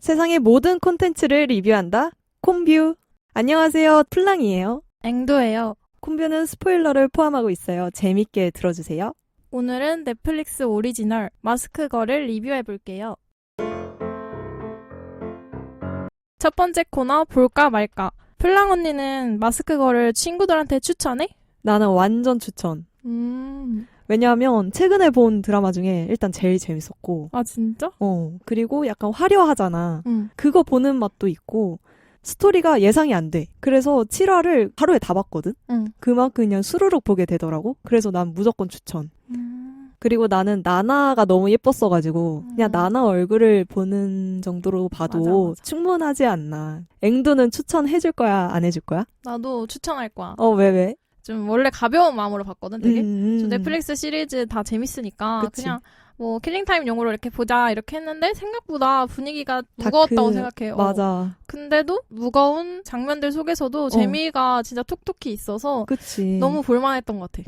세상의 모든 콘텐츠를 리뷰한다. 콤뷰. 안녕하세요. 플랑이에요. 앵도예요. 콤뷰는 스포일러를 포함하고 있어요. 재밌게 들어주세요. 오늘은 넷플릭스 오리지널 마스크걸을 리뷰해볼게요. 첫 번째 코너 볼까 말까. 플랑 언니는 마스크걸을 친구들한테 추천해? 나는 완전 추천. 왜냐하면 최근에 본 드라마 중에 일단 제일 재밌었고 아 진짜? 그리고 약간 화려하잖아. 응. 그거 보는 맛도 있고 스토리가 예상이 안 돼. 그래서 7화를 하루에 다 봤거든? 응. 그만큼 그냥 수르륵 보게 되더라고. 그래서 난 무조건 추천. 그리고 나는 나나가 너무 예뻤어가지고 그냥 나나 얼굴을 보는 정도로 봐도 맞아. 충분하지 않나. 앵두는 추천해줄 거야? 안 해줄 거야? 나도 추천할 거야. 왜? 좀 원래 가벼운 마음으로 봤거든 되게. 좀 네. 넷플릭스 시리즈 다 재밌으니까 그치. 그냥 뭐 킬링타임 용으로 이렇게 보자 이렇게 했는데 생각보다 분위기가 무거웠다고 생각해요. 맞아. 근데도 무거운 장면들 속에서도 재미가 진짜 톡톡히 있어서 그치. 너무 볼만했던 것 같아.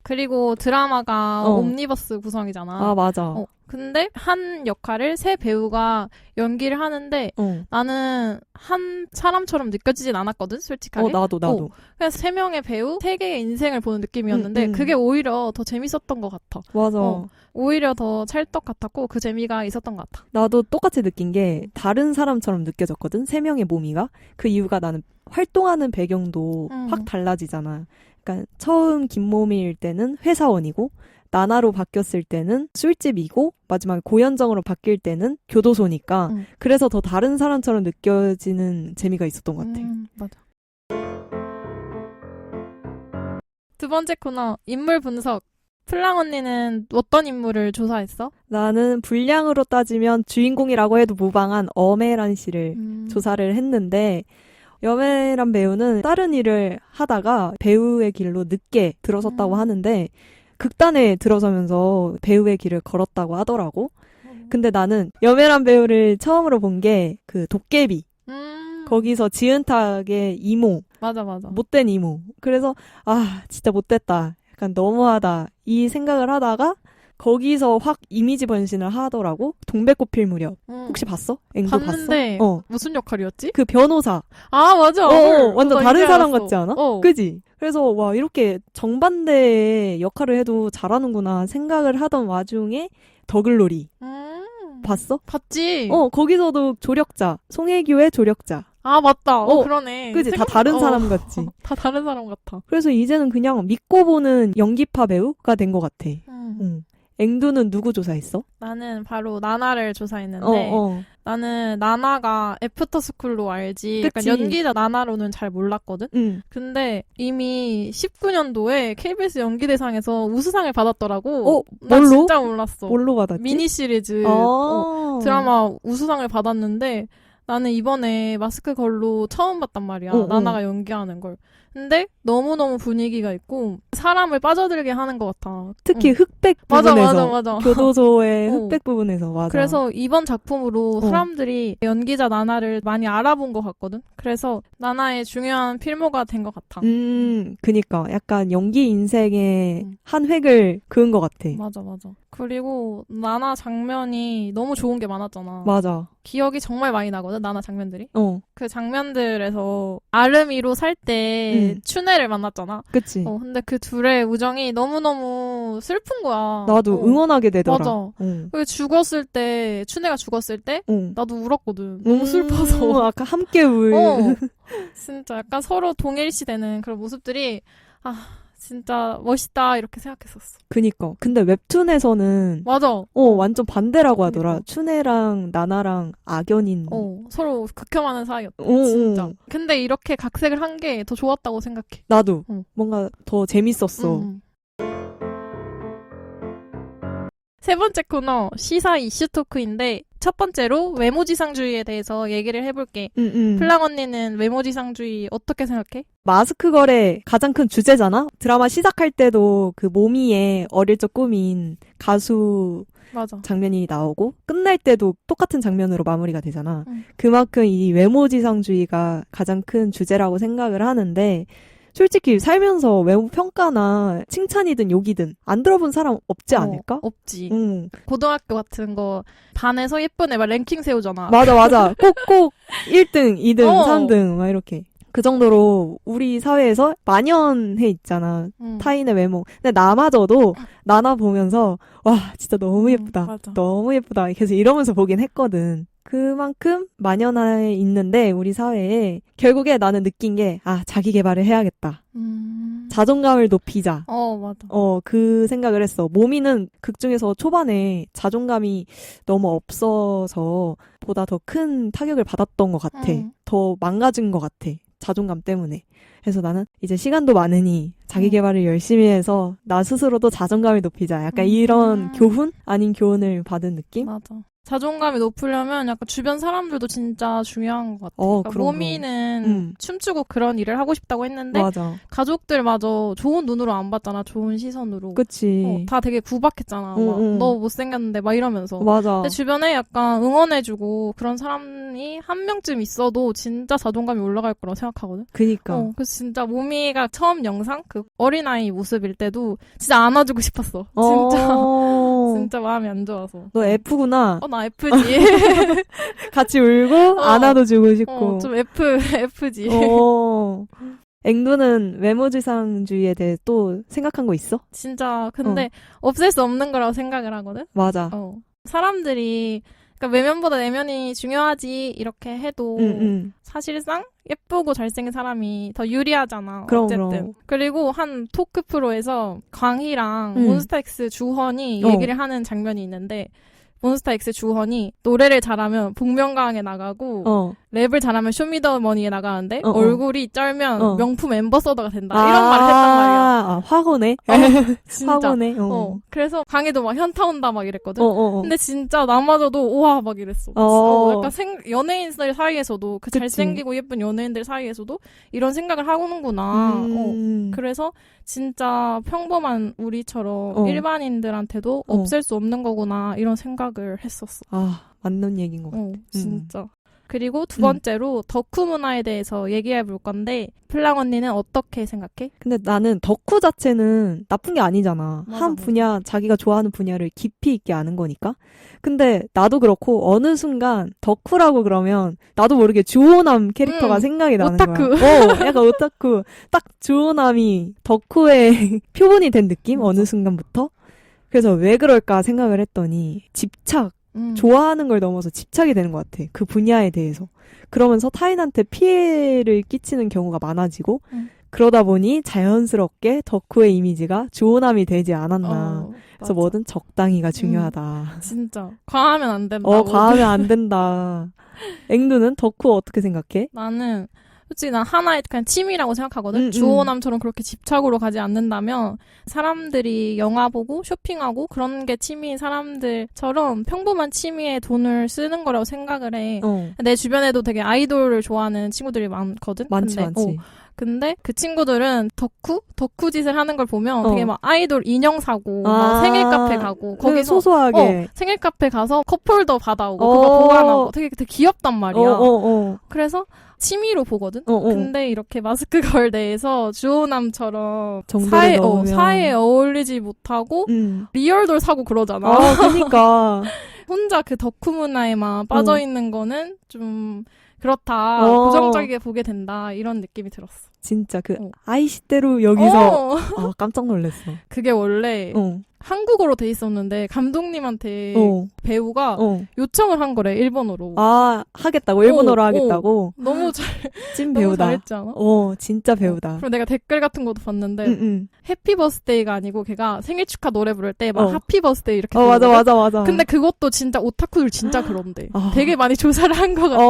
그리고 드라마가 옴니버스 구성이잖아. 아, 맞아. 근데 한 역할을 세 배우가 연기를 하는데 나는 한 사람처럼 느껴지진 않았거든, 솔직하게. 나도. 그냥 세 명의 배우, 세 개의 인생을 보는 느낌이었는데 그게 오히려 더 재밌었던 것 같아. 맞아. 오히려 더 찰떡 같았고 그 재미가 있었던 것 같아. 나도 똑같이 느낀 게 다른 사람처럼 느껴졌거든, 세 명의 몸이가. 그 이유가 나는 활동하는 배경도 확 달라지잖아. 그러니까 처음 김모미일 때는 회사원이고 나나로 바뀌었을 때는 술집이고 마지막에 고현정으로 바뀔 때는 교도소니까 그래서 더 다른 사람처럼 느껴지는 재미가 있었던 것 같아. 맞아. 두 번째 코너 인물 분석. 플랑 언니는 어떤 인물을 조사했어? 나는 분량으로 따지면 주인공이라고 해도 무방한 엄혜란 씨를 조사를 했는데 엄혜란 배우는 다른 일을 하다가 배우의 길로 늦게 들어섰다고 하는데 극단에 들어서면서 배우의 길을 걸었다고 하더라고. 근데 나는 염혜란 배우를 처음으로 본 게 그 도깨비. 거기서 지은탁의 이모. 맞아. 못된 이모. 그래서 진짜 못됐다. 약간 너무하다. 이 생각을 하다가 거기서 확 이미지 변신을 하더라고. 동백꽃 필 무렵. 혹시 봤어? 앵도 봤는데 봤어? 무슨 역할이었지? 그 변호사. 아 맞아. 완전 다른 사람 같지 않아? 어. 그지? 그래서 와 이렇게 정반대의 역할을 해도 잘하는구나 생각을 하던 와중에 더글로리 봤어? 봤지. 거기서도 조력자. 송혜교의 조력자. 아 맞다. 그러네. 그지? 다 다른 사람 같지? 다 다른 사람 같아. 그래서 이제는 그냥 믿고 보는 연기파 배우가 된 것 같아. 앵두는 누구 조사했어? 나는 바로 나나를 조사했는데 나는 나나가 애프터스쿨로 알지. 약간 연기자 나나로는 잘 몰랐거든. 근데 이미 19년도에 KBS 연기대상에서 우수상을 받았더라고. 나 뭘로? 진짜 몰랐어. 뭘로 받았지? 미니 시리즈 드라마 우수상을 받았는데 나는 이번에 마스크 걸로 처음 봤단 말이야. 나나가 연기하는 걸. 근데 너무너무 분위기가 있고 사람을 빠져들게 하는 것 같아. 특히 흑백 부분에서. 맞아. 교도소의 흑백 부분에서. 맞아. 그래서 이번 작품으로 사람들이 연기자 나나를 많이 알아본 것 같거든. 그래서 나나의 중요한 필모가 된 것 같아. 그니까 약간 연기 인생의 한 획을 그은 것 같아. 맞아. 그리고 나나 장면이 너무 좋은 게 많았잖아. 맞아. 기억이 정말 많이 나거든, 나나 장면들이. 그 장면들에서 아름이로 살 때 춘혜를 만났잖아. 그치. 근데 그 둘의 우정이 너무너무 슬픈 거야. 나도 응원하게 되더라. 맞아. 그리고 춘혜가 죽었을 때 나도 울었거든. 너무 슬퍼서. 아까 함께 울. 진짜 약간 서로 동일시되는 그런 모습들이 진짜 멋있다 이렇게 생각했었어. 그니까. 근데 웹툰에서는 맞아. 완전 반대라고 하더라. 춘혜랑 나나랑 악연인. 서로 극혐하는 사이였다. 진짜. 근데 이렇게 각색을 한 게 더 좋았다고 생각해. 나도. 뭔가 더 재밌었어. 세 번째 코너 시사 이슈 토크인데 첫 번째로 외모지상주의에 대해서 얘기를 해볼게. 플랑 언니는 외모지상주의 어떻게 생각해? 마스크걸의 가장 큰 주제잖아? 드라마 시작할 때도 그 모미의 어릴 적 꿈인 가수 맞아. 장면이 나오고 끝날 때도 똑같은 장면으로 마무리가 되잖아. 그만큼 이 외모지상주의가 가장 큰 주제라고 생각을 하는데 솔직히 살면서 외모 평가나 칭찬이든 욕이든 안 들어본 사람 없지 않을까? 없지. 고등학교 같은 거 반에서 예쁜 애 막 랭킹 세우잖아. 맞아. 꼭꼭 1등, 2등, 3등 막 이렇게. 그 정도로 우리 사회에서 만연해 있잖아. 타인의 외모. 근데 나마저도 나나 보면서 와 진짜 너무 예쁘다. 맞아. 너무 예쁘다. 계속 이러면서 보긴 했거든. 그만큼 만연해 있는데 우리 사회에 결국에 나는 느낀 게 자기 개발을 해야겠다. 자존감을 높이자. 맞아. 그 생각을 했어. 모미는 극 중에서 초반에 자존감이 너무 없어서 보다 더 큰 타격을 받았던 것 같아. 더 망가진 것 같아. 자존감 때문에. 그래서 나는 이제 시간도 많으니 자기 개발을 열심히 해서 나 스스로도 자존감을 높이자. 약간 이런 교훈? 아닌 교훈을 받은 느낌? 맞아. 자존감이 높으려면 약간 주변 사람들도 진짜 중요한 것 같아. 그러니까 모미는 춤추고 그런 일을 하고 싶다고 했는데 맞아. 가족들마저 좋은 눈으로 안 봤잖아. 좋은 시선으로. 그치. 다 되게 구박했잖아. 너 못생겼는데 막 이러면서. 맞아. 근데 주변에 약간 응원해주고 그런 사람이 한 명쯤 있어도 진짜 자존감이 올라갈 거라고 생각하거든. 그니까. 그래서 진짜 모미가 처음 영상 그 어린아이 모습일 때도 진짜 안아주고 싶었어. 진짜. 진짜 마음이 안 좋아서. 너 F구나. 나 F지. 같이 울고 안아도 주고 싶고. 좀 F지. 앵두는 외모지상주의에 대해 또 생각한 거 있어? 진짜 근데 없앨 수 없는 거라고 생각을 하거든. 맞아. 사람들이 그러니까 외면보다 내면이 중요하지 이렇게 해도 사실상 예쁘고 잘생긴 사람이 더 유리하잖아. 어쨌든. 그리고 한 토크 프로에서 광희랑 몬스타엑스 주헌이 얘기를 하는 장면이 있는데 몬스타엑스 주헌이 노래를 잘하면 복면가왕에 나가고 랩을 잘하면 쇼미더머니에 나가는데 얼굴이 쩔면 명품 앰버서더가 된다. 이런 말을 했단 말이야. 화고네. 진짜. 화고네. 그래서 강희도 막 현타 온다 막 이랬거든. 근데 진짜 나마저도 우와 막 이랬어. 약간 연예인들 사이에서도 그 잘생기고 예쁜 연예인들 사이에서도 이런 생각을 하고는구나. 그래서 진짜 평범한 우리처럼 일반인들한테도 없앨 수 없는 거구나 이런 생각을 했었어. 맞는 얘기인 것 같아. 진짜. 그리고 두 번째로 덕후 문화에 대해서 얘기해 볼 건데 플랑 언니는 어떻게 생각해? 근데 나는 덕후 자체는 나쁜 게 아니잖아. 한 분야, 자기가 좋아하는 분야를 깊이 있게 아는 거니까. 근데 나도 그렇고 어느 순간 덕후라고 그러면 나도 모르게 주호남 캐릭터가 생각이 나는 오타쿠. 거야. 약간 오타쿠. 딱 주호남이 덕후의 표본이 된 느낌? 어느 순간부터. 그래서 왜 그럴까 생각을 했더니 집착. 좋아하는 걸 넘어서 집착이 되는 것 같아. 그 분야에 대해서. 그러면서 타인한테 피해를 끼치는 경우가 많아지고 그러다 보니 자연스럽게 덕후의 이미지가 주호남이 되지 않았나. 그래서 뭐든 적당히가 중요하다. 진짜. 과하면 안 된다. 과하면 안 된다. 앵두는 덕후 어떻게 생각해? 나는 솔직히 난 하나의 그냥 취미라고 생각하거든. 주호남처럼 그렇게 집착으로 가지 않는다면 사람들이 영화 보고 쇼핑하고 그런 게 취미인 사람들처럼 평범한 취미에 돈을 쓰는 거라고 생각을 해. 내 주변에도 되게 아이돌을 좋아하는 친구들이 많거든. 많지. 근데 그 친구들은 덕후 짓을 하는 걸 보면 되게 막 아이돌 인형 사고 막 생일 카페 가고 거기서 소소하게 생일 카페 가서 컵홀더 받아오고 그거 보관하고 되게 귀엽단 말이야. 그래서 취미로 보거든. 근데 이렇게 마스크 걸대에서 주호남처럼 사회에 어울리지 못하고 리얼돌 사고 그러잖아. 그러니까 혼자 그 덕후 문화에만 빠져 있는 거는 좀 그렇다. 부정적이게 보게 된다. 이런 느낌이 들었어. 진짜 그 아이시대로 여기서 깜짝 놀랐어. 그게 원래 한국어로 돼 있었는데 감독님한테 배우가 요청을 한 거래. 일본어로. 하겠다고? 일본어로 하겠다고? 너무 찐 배우다. 너무 잘했지 않아? 진짜 배우다. 그리고 내가 댓글 같은 것도 봤는데 해피 버스데이가 아니고 걔가 생일 축하 노래 부를 때 막 하피 버스데이 이렇게 부르거든? 맞아. 근데 그것도 진짜 오타쿠들 진짜 그런데. 되게 많이 조사를 한 것 같아.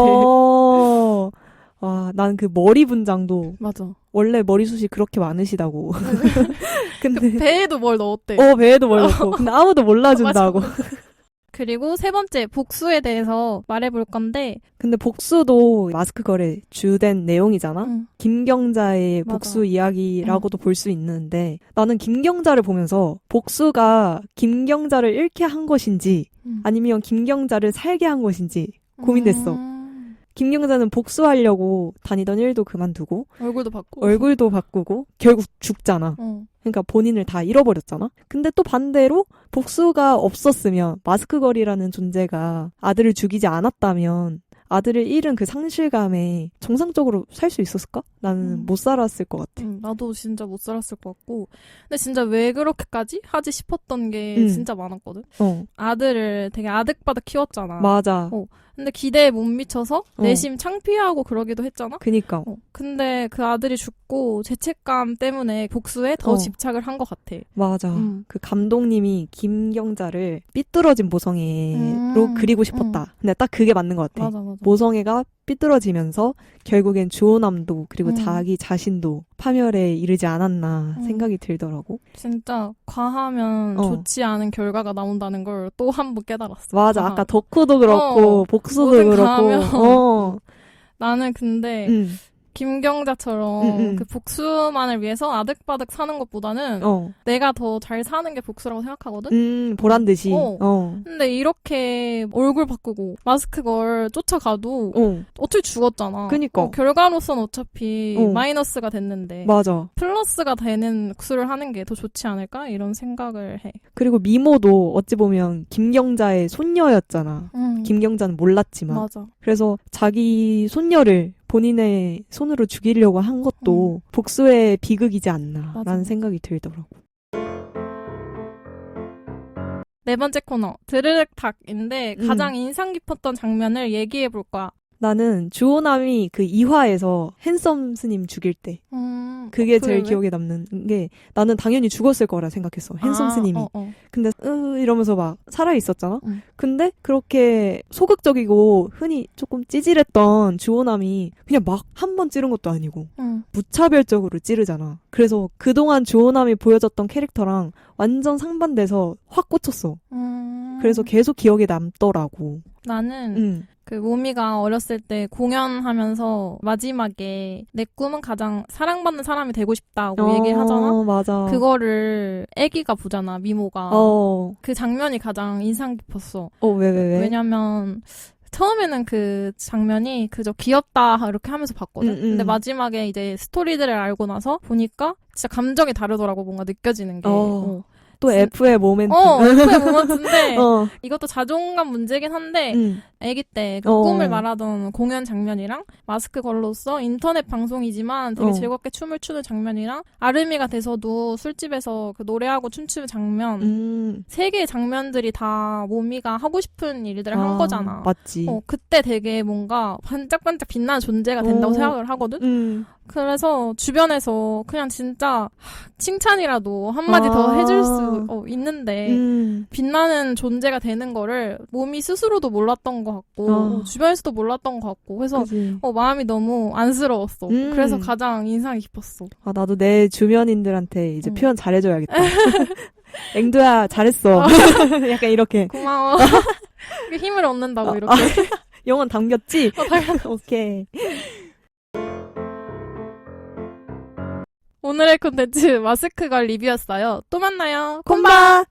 난 그 머리 분장도. 맞아. 원래 머리숱이 그렇게 많으시다고. 근데. 그 배에도 뭘 넣었대. 배에도 뭘 넣고. 근데 아무도 몰라준다고. 그리고 세 번째, 복수에 대해서 말해볼 건데. 근데 복수도 마스크 거래 주된 내용이잖아? 김경자의 복수 이야기라고도 볼 수 있는데, 나는 김경자를 보면서 복수가 김경자를 잃게 한 것인지, 아니면 김경자를 살게 한 것인지 고민됐어. 김경자는 복수하려고 다니던 일도 그만두고 얼굴도 바꾸고 결국 죽잖아. 그러니까 본인을 다 잃어버렸잖아. 근데 또 반대로 복수가 없었으면 마스크걸이라는 존재가 아들을 죽이지 않았다면 아들을 잃은 그 상실감에 정상적으로 살 수 있었을까? 나는 못 살았을 것 같아. 나도 진짜 못 살았을 것 같고. 근데 진짜 왜 그렇게까지 하지 싶었던 게 진짜 많았거든. 아들을 되게 아득바득 키웠잖아. 맞아. 근데 기대에 못 미쳐서 내심 창피하고 그러기도 했잖아. 그니까. 근데 그 아들이 죽고 죄책감 때문에 복수에 더 집착을 한 것 같아. 맞아. 그 감독님이 김경자를 삐뚤어진 모성애로 그리고 싶었다. 근데 딱 그게 맞는 것 같아. 맞아. 모성애가 삐뚤어지면서 결국엔 주호남도 그리고 자기 자신도 파멸에 이르지 않았나 생각이 들더라고. 진짜 과하면 좋지 않은 결과가 나온다는 걸 또 한 번 깨달았어. 맞아. 아까 덕후도 그렇고 복수도 그렇고. 나는 근데 김경자처럼 그 복수만을 위해서 아득바득 사는 것보다는 내가 더 잘 사는 게 복수라고 생각하거든? 보란 듯이. 근데 이렇게 얼굴 바꾸고 마스크 걸 쫓아가도 어차피 죽었잖아. 그니까. 결과로선 어차피 마이너스가 됐는데 맞아. 플러스가 되는 복수를 하는 게 더 좋지 않을까? 이런 생각을 해. 그리고 미모도 어찌 보면 김경자의 손녀였잖아. 김경자는 몰랐지만. 맞아. 그래서 자기 손녀를 본인의 손으로 죽이려고 한 것도 복수의 비극이지 않나 라는 생각이 들더라고. 네 번째 코너 드르륵 탁인데 가장 인상 깊었던 장면을 얘기해 볼 거야. 나는 주호남이 그 2화에서 핸섬 스님 죽일 때 그게 제일 기억에 남는 게 나는 당연히 죽었을 거라 생각했어. 핸섬 스님이. 근데 이러면서 막 살아있었잖아. 근데 그렇게 소극적이고 흔히 조금 찌질했던 주호남이 그냥 막 한 번 찌른 것도 아니고 무차별적으로 찌르잖아. 그래서 그동안 주호남이 보여줬던 캐릭터랑 완전 상반돼서 확 꽂혔어. 그래서 계속 기억에 남더라고. 나는 그 모미가 어렸을 때 공연하면서 마지막에 내 꿈은 가장 사랑받는 사람이 되고 싶다고 얘기하잖아. 맞아. 그거를 애기가 보잖아, 미모가. 그 장면이 가장 인상 깊었어. 왜? 왜냐면 처음에는 그 장면이 그저 귀엽다 이렇게 하면서 봤거든. 근데 마지막에 이제 스토리들을 알고 나서 보니까 진짜 감정이 다르더라고. 뭔가 느껴지는 게. 또 F의 모멘트. F의 모멘트인데 이것도 자존감 문제긴 한데 아기 때 그 꿈을 말하던 공연 장면이랑 마스크 걸로써 인터넷 방송이지만 되게 즐겁게 춤을 추는 장면이랑 아름이가 돼서도 술집에서 그 노래하고 춤추는 장면 세 개의 장면들이 다 모미가 하고 싶은 일들을 한 거잖아. 맞지. 그때 되게 뭔가 반짝반짝 빛나는 존재가 된다고 생각을 하거든. 그래서 주변에서 그냥 진짜 칭찬이라도 한마디 더 해줄 수 있는데 빛나는 존재가 되는 거를 몸이 스스로도 몰랐던 것 같고 주변에서도 몰랐던 것 같고 그래서 마음이 너무 안쓰러웠어. 그래서 가장 인상이 깊었어. 나도 내 주변인들한테 이제 표현 잘해줘야겠다. 앵두야 잘했어. 약간 이렇게. 고마워. 힘을 얻는다고 이렇게. 영혼 담겼지? 오케이. 오늘의 콘텐츠 마스크걸 리뷰였어요. 또 만나요. 콤바!